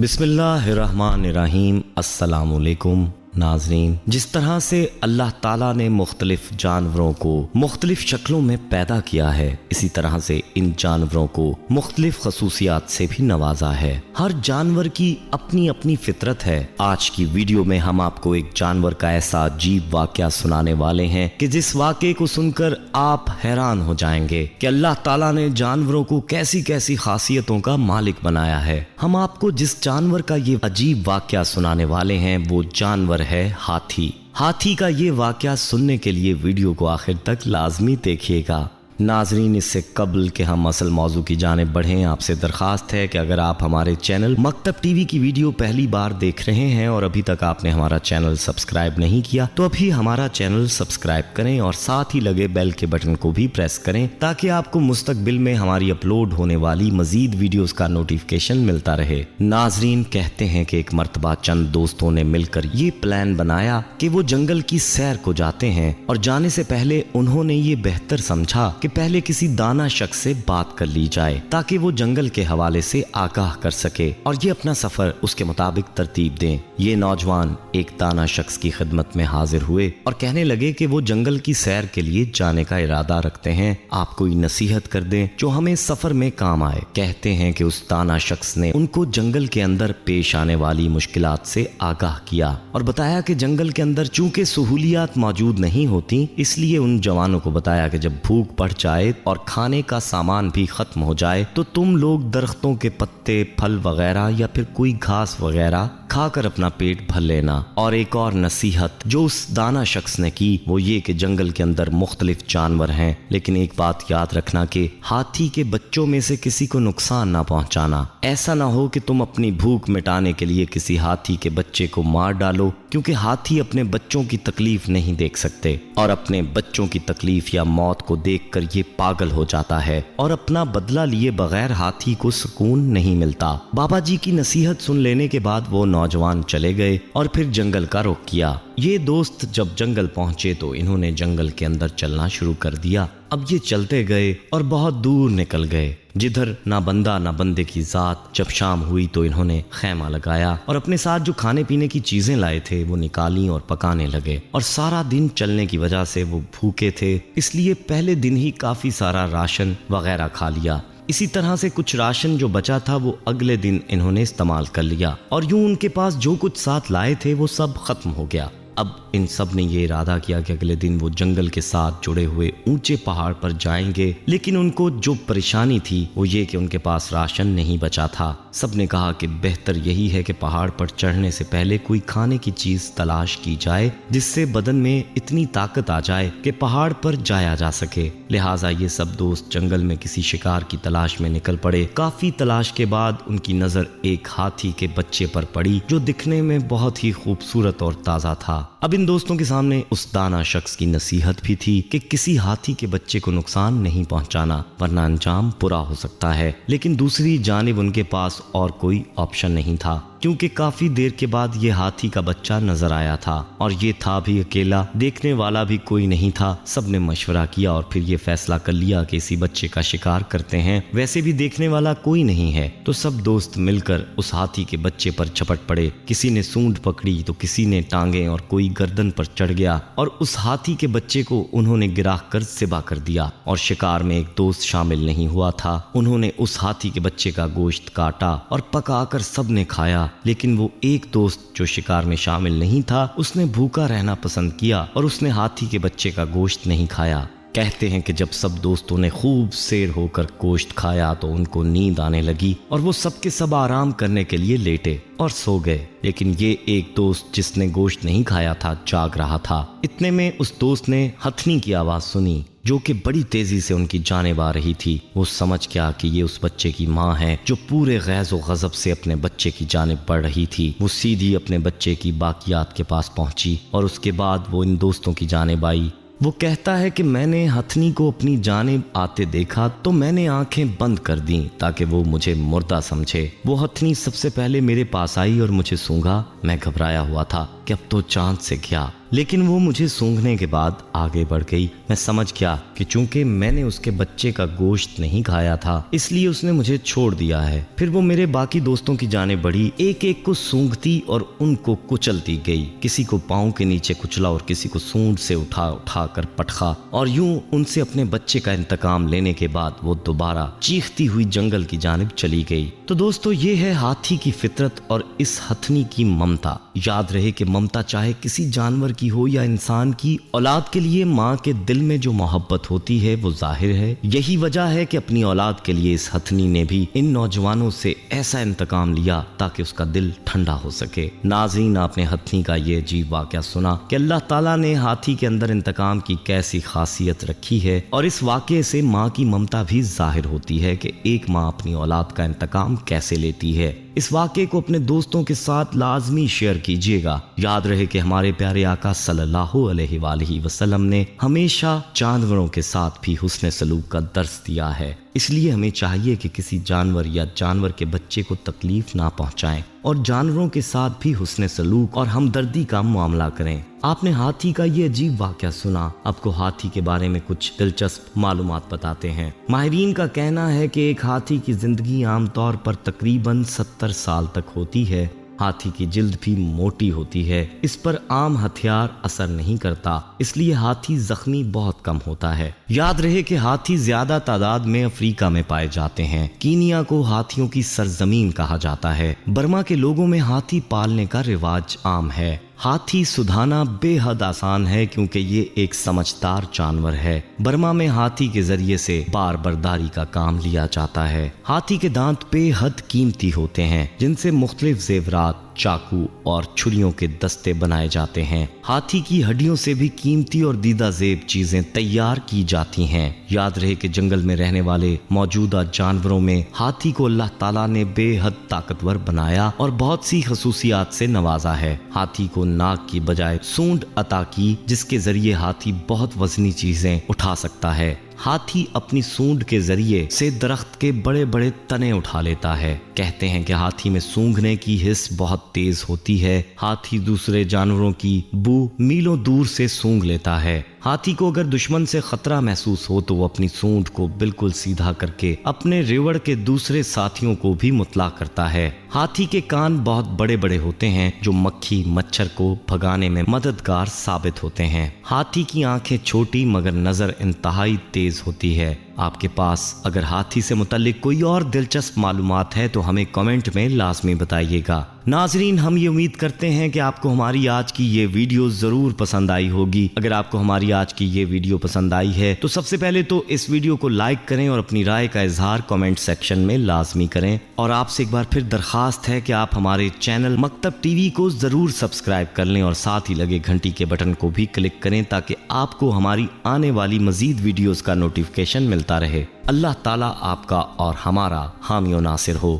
बिस्मिल्लाहिर्रहमानिर्रहीम। अस्सलाम वालेकुम नाज़रीन, जिस तरह से अल्लाह ताला ने मुख्तलिफ जानवरों को मुख्तलिफ शक्लों में पैदा किया है, इसी तरह से इन जानवरों को मुख्तलिफ खसूसियात से भी नवाजा है। हर जानवर की अपनी अपनी फितरत है। आज की वीडियो में हम आपको एक जानवर का ऐसा अजीब वाक़या सुनाने वाले हैं कि जिस वाक़े को सुनकर आप हैरान हो जाएंगे कि अल्लाह ताला ने जानवरों को कैसी कैसी खासियतों का मालिक बनाया है। हम आपको जिस जानवर का ये अजीब वाक़या सुनाने वाले हैं वो जानवर है हाथी। हाथी का ये वाक़या सुनने के लिए वीडियो को आखिर तक लाजमी देखिएगा। नाजरीन, इससे कबल के हम असल मौजू की जानिब बढ़ें, आपसे दरख्वास्त है कि अगर आप हमारे चैनल मकतब टीवी की वीडियो पहली बार देख रहे हैं और अभी तक आपने हमारा चैनल सब्सक्राइब नहीं किया तो अभी हमारा चैनल सब्सक्राइब करें और साथ ही लगे बेल के बटन को भी प्रेस करें ताकि आपको मुस्तकबिल में हमारी अपलोड होने वाली मजीद वीडियोस का नोटिफिकेशन मिलता रहे। नाजरीन, कहते हैं कि एक मर्तबा चंद दोस्तों ने मिलकर ये प्लान बनाया कि वो जंगल की सैर को जाते हैं और जाने से पहले उन्होंने ये बेहतर समझा कि पहले किसी दाना शख्स से बात कर ली जाए ताकि वो जंगल के हवाले से आगाह कर सके और ये अपना सफर उसके मुताबिक तरतीब दें। ये नौजवान एक दाना शख्स की खिदमत में हाजिर हुए और कहने लगे कि वो जंगल की सैर के लिए जाने का इरादा रखते हैं, आप कोई नसीहत कर दें जो हमें सफर में काम आए। कहते हैं कि उस दाना शख्स ने उनको जंगल के अंदर पेश आने वाली मुश्किलात से आगाह किया और बताया कि जंगल के अंदर चूंकि सहूलियात मौजूद नहीं होती, इसलिए उन जवानों को बताया कि जब भूख बढ़ जाए और खाने का सामान भी खत्म हो जाए तो तुम लोग दरख्तों के पत्ते, फल वगैरह या फिर कोई घास वगैरह खाकर अपना पेट भर लेना। और एक और नसीहत जो उस दाना शख्स ने की वो ये कि जंगल के अंदर मुख्तलिफ जानवर हैं, लेकिन एक बात याद रखना कि हाथी के बच्चों में से किसी को नुकसान ना पहुंचाना। ऐसा ना हो कि तुम अपनी भूख मिटाने के लिए किसी हाथी के बच्चे को मार डालो, क्योंकि हाथी अपने बच्चों की तकलीफ नहीं देख सकते और अपने बच्चों की तकलीफ या मौत को देखकर ये पागल हो जाता है और अपना बदला लिए बगैर हाथी को सुकून नहीं मिलता। बाबा जी की नसीहत सुन लेने के बाद वो नौजवान चले गए और फिर जंगल का रुख किया। ये दोस्त जब जंगल पहुंचे तो इन्होंने जंगल के अंदर चलना शुरू कर दिया। अब ये चलते गए और बहुत दूर निकल गए, जिधर ना बंदा ना बंदे की जात। जब शाम हुई तो इन्होंने खैमा लगाया और अपने साथ जो खाने पीने की चीजें लाए थे वो निकाली और पकाने लगे। और सारा दिन चलने की वजह से वो भूखे थे, इसलिए पहले दिन ही काफी सारा राशन वगैरह खा लिया। इसी तरह से कुछ राशन जो बचा था वो अगले दिन इन्होंने इस्तेमाल कर लिया और यूं उनके पास जो कुछ साथ लाए थे वो सब खत्म हो गया। अब इन सब ने ये इरादा किया कि अगले दिन वो जंगल के साथ जुड़े हुए ऊंचे पहाड़ पर जाएंगे, लेकिन उनको जो परेशानी थी वो ये कि उनके पास राशन नहीं बचा था। सब ने कहा कि बेहतर यही है कि पहाड़ पर चढ़ने से पहले कोई खाने की चीज तलाश की जाए जिससे बदन में इतनी ताकत आ जाए कि पहाड़ पर जाया जा सके। लिहाजा ये सब दोस्त जंगल में किसी शिकार की तलाश में निकल पड़े। काफी तलाश के बाद उनकी नजर एक हाथी के बच्चे पर पड़ी जो दिखने में बहुत ही खूबसूरत और ताजा था। अब इन दोस्तों के सामने उस दाना शख्स की नसीहत भी थी कि किसी हाथी के बच्चे को नुकसान नहीं पहुंचाना वरना अंजाम बुरा हो सकता है, लेकिन दूसरी जानिब उनके पास और कोई ऑप्शन नहीं था क्योंकि काफी देर के बाद ये हाथी का बच्चा नजर आया था और ये था भी अकेला, देखने वाला भी कोई नहीं था। सब ने मशवरा किया और फिर ये फैसला कर लिया कि इसी बच्चे का शिकार करते हैं, वैसे भी देखने वाला कोई नहीं है। तो सब दोस्त मिलकर उस हाथी के बच्चे पर झपट पड़े। किसी ने सूंड पकड़ी तो किसी ने टांगे और कोई गर्दन पर चढ़ गया और उस हाथी के बच्चे को उन्होंने गिरा कर ज़िबा कर दिया। और शिकार में एक दोस्त शामिल नहीं हुआ था, उन्होंने उस हाथी के बच्चे का गोश्त काटा और पकाकर सब ने खाया, लेकिन वो एक दोस्त जो शिकार में शामिल नहीं था उसने भूखा रहना पसंद किया और उसने हाथी के बच्चे का गोश्त नहीं खाया। कहते हैं कि जब सब दोस्तों ने खूब सेर होकर गोश्त खाया तो उनको नींद आने लगी और वो सबके सब आराम करने के लिए लेटे और सो गए, लेकिन ये एक दोस्त जिसने गोश्त नहीं खाया था जाग रहा था। इतने में उस दोस्त ने हथनी की आवाज सुनी जो कि बड़ी तेजी से उनकी जानिब आ रही थी। वो समझ गया कि ये उस बच्चे की माँ है जो पूरे गैज़ व गज़ब से अपने बच्चे की जानिब बढ़ रही थी। वो सीधी अपने बच्चे की बाकियात के पास पहुंची और उसके बाद वो इन दोस्तों की जानिब आई। वो कहता है कि मैंने हथनी को अपनी जानिब आते देखा तो मैंने आंखें बंद कर दी ताकि वो मुझे मुर्दा समझे। वो हथनी सबसे पहले मेरे पास आई और मुझे सूंघा। मैं घबराया हुआ था कि अब तो चांद से गया। लेकिन वो मुझे सूंघने के बाद आगे बढ़ गई। मैं समझ गया कि चूंकि मैंने उसके बच्चे का गोश्त नहीं खाया था इसलिए उसने मुझे छोड़ दिया है। फिर वो मेरे बाकी दोस्तों की जाने बढ़ी, एक एक को सूंघती और उनको कुचलती गई। किसी को पाँव के नीचे कुचला और किसी को सूंड से उठा उठा कर पटखा, और यूं उनसे अपने बच्चे का इंतकाम लेने के बाद वो दोबारा चीखती हुई जंगल की जानिब चली गई। तो दोस्तों, ये है हाथी की फितरत और इस हथनी की ममता। याद रहे कि ममता चाहे किसी जानवर की हो या इंसान की, औलाद के लिए माँ के दिल में जो मोहब्बत होती है वो जाहिर है। यही वजह है कि अपनी औलाद के लिए इस हथनी ने भी इन नौजवानों से ऐसा इंतकाम लिया ताकि उसका दिल ठंडा हो सके। नाज़रीन, आपने हथनी का ये अजीब वाक़या सुना कि अल्लाह ताला ने हाथी के अंदर इंतकाम की कैसी खासियत रखी है, और इस वाक़े से माँ की ममता भी जाहिर होती है कि एक माँ अपनी औलाद का इंतकाम कैसे लेती है। इस वाक़े को अपने दोस्तों के साथ लाजमी शेयर कीजिएगा। याद रहे कि हमारे प्यारे आका सल्लल्लाहु अलैहि वसल्लम ने हमेशा जानवरों के साथ भी हुस्न सलूक का दर्स दिया है। इसलिए हमें चाहिए कि किसी जानवर या जानवर के बच्चे को तकलीफ ना पहुंचाएं और जानवरों के साथ भी हुस्न सलूक और हमदर्दी का मामला करें। आपने हाथी का ये अजीब वाक़या सुना, आपको हाथी के बारे में कुछ दिलचस्प मालूमात बताते हैं। माहिरीन का कहना है कि एक हाथी की जिंदगी आमतौर पर तकरीबन 70 साल तक होती है। हाथी की जिल्द भी मोटी होती है, इस पर आम हथियार असर नहीं करता, इसलिए हाथी जख्मी बहुत कम होता है। याद रहे कि हाथी ज्यादा तादाद में अफ्रीका में पाए जाते हैं। कीनिया को हाथियों की सरजमीन कहा जाता है। बर्मा के लोगों में हाथी पालने का रिवाज आम है। हाथी सुधाना बेहद आसान है क्योंकि ये एक समझदार जानवर है। बर्मा में हाथी के जरिए से बार बर्दारी का काम लिया जाता है। हाथी के दांत बेहद कीमती होते हैं जिनसे मुख्तलिफ जेवरात, चाकू और छुरियों के दस्ते बनाए जाते हैं। हाथी की हड्डियों से भी कीमती और दीदा जेब चीजें तैयार की जाती हैं। याद रहे कि जंगल में रहने वाले मौजूदा जानवरों में हाथी को अल्लाह ताला ने बेहद ताकतवर बनाया और बहुत सी खसूसियात से नवाजा है। हाथी को नाक की बजाय सूंड अता की, जिसके जरिए हाथी बहुत वजनी चीजें उठा सकता है। हाथी अपनी सूंड के जरिए से दरख्त के बड़े बड़े तने उठा लेता है। कहते हैं कि हाथी में सूंघने की हिस्स बहुत तेज होती है। हाथी दूसरे जानवरों की बू मीलों दूर से सूंघ लेता है। हाथी को अगर दुश्मन से खतरा महसूस हो तो वो अपनी सूंड को बिल्कुल सीधा करके अपने रेवड़ के दूसरे साथियों को भी मुतला करता है। हाथी के कान बहुत बड़े बड़े होते हैं जो मक्खी मच्छर को भगाने में मददगार साबित होते हैं। हाथी की आंखें छोटी मगर नजर इंतहाई तेज होती है। आपके पास अगर हाथी से मुतल्लिक कोई और दिलचस्प मालूमात है तो हमें कमेंट में लाजमी बताइएगा। नाजरीन, हम ये उम्मीद करते हैं कि आपको हमारी आज की ये वीडियो ज़रूर पसंद आई होगी। अगर आपको हमारी आज की ये वीडियो पसंद आई है तो सबसे पहले तो इस वीडियो को लाइक करें और अपनी राय का इजहार कमेंट सेक्शन में लाजमी करें। और आपसे एक बार फिर दरख्वास्त है कि आप हमारे चैनल मकतब टीवी को ज़रूर सब्सक्राइब कर लें और साथ ही लगे घंटी के बटन को भी क्लिक करें ताकि आपको हमारी आने वाली मजीद वीडियोज़ का नोटिफिकेशन मिलता रहे। अल्लाह ताला आपका और हमारा हामी और नासिर हो।